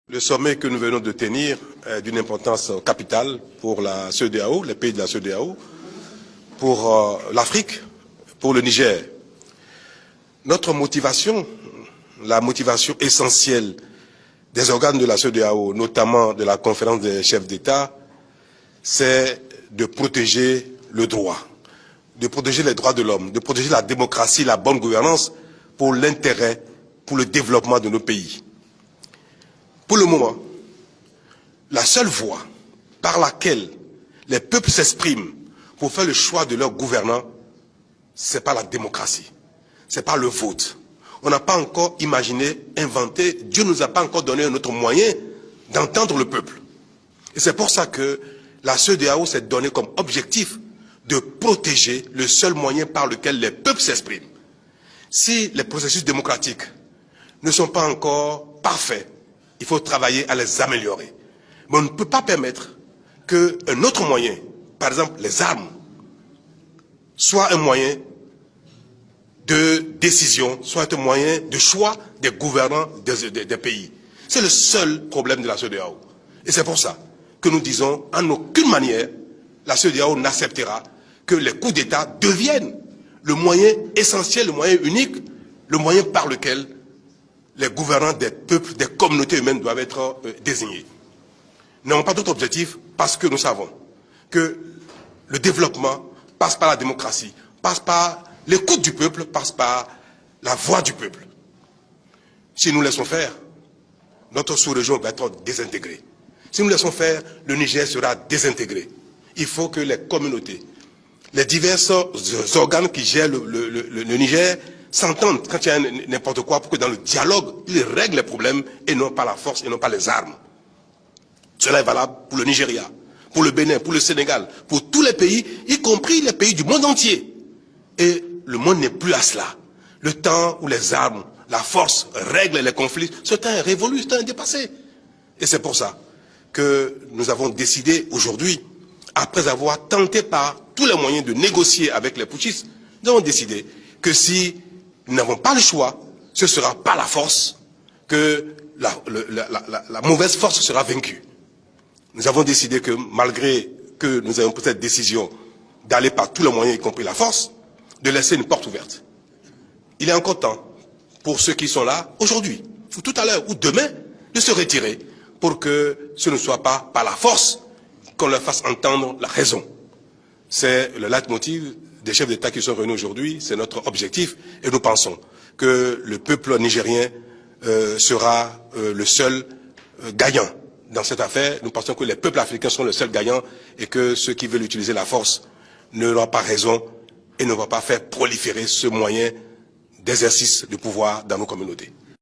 Le sommet que nous venons de tenir est d'une importance capitale pour la CEDEAO, les pays de la CEDEAO, pour l'Afrique, pour le Niger. Notre motivation, la motivation essentielle des organes de la CEDEAO, notamment de la conférence des chefs d'État, c'est de protéger le droit, de protéger les droits de l'homme, de protéger la démocratie, la bonne gouvernance pour l'intérêt, pour le développement de nos pays. Pour le moment, la seule voie par laquelle les peuples s'expriment pour faire le choix de leurs gouvernants, c'est pas la démocratie, c'est pas le vote. On n'a pas encore imaginé, inventé, Dieu ne nous a pas encore donné un autre moyen d'entendre le peuple. Et c'est pour ça que la CEDEAO s'est donné comme objectif de protéger le seul moyen par lequel les peuples s'expriment. Si les processus démocratiques ne sont pas encore parfaits, il faut travailler à les améliorer. Mais on ne peut pas permettre qu'un autre moyen, par exemple les armes, soit un moyen de décision, soit un moyen de choix des gouvernants des pays. C'est le seul problème de la CEDEAO. Et c'est pour ça que nous disons, en aucune manière, la CEDEAO n'acceptera que les coups d'État deviennent le moyen essentiel, le moyen unique, le moyen par lequel les gouvernants des peuples, des communautés humaines doivent être désignés. Nous n'avons pas d'autre objectif parce que nous savons que le développement passe par la démocratie, passe par l'écoute du peuple, passe par la voix du peuple. Si nous laissons faire, notre sous-région va être désintégrée. Si nous laissons faire, le Niger sera désintégré. Il faut que les communautés, les divers organes qui gèrent le Niger s'entendent quand il y a n'importe quoi pour que dans le dialogue, ils règlent les problèmes et non pas la force et non pas les armes. Cela est valable pour le Nigeria, pour le Bénin, pour le Sénégal, pour tous les pays, y compris les pays du monde entier. Et le monde n'est plus à cela. Le temps où les armes, la force règlent les conflits, ce temps est révolu, ce temps est dépassé. Et c'est pour ça que nous avons décidé aujourd'hui, après avoir tenté par tous les moyens de négocier avec les putschistes, nous avons décidé que si nous n'avons pas le choix, ce sera par la force que la mauvaise force sera vaincue. Nous avons décidé que malgré que nous ayons pris cette décision d'aller par tous les moyens, y compris la force, de laisser une porte ouverte. Il est encore temps pour ceux qui sont là aujourd'hui, ou tout à l'heure, ou demain, de se retirer pour que ce ne soit pas par la force qu'on leur fasse entendre la raison. C'est le leitmotiv des chefs d'État qui sont réunis aujourd'hui, c'est notre objectif et nous pensons que le peuple nigérien sera le seul gagnant dans cette affaire. Nous pensons que les peuples africains sont le seul gagnant et que ceux qui veulent utiliser la force n'auront pas raison et ne vont pas faire proliférer ce moyen d'exercice de pouvoir dans nos communautés.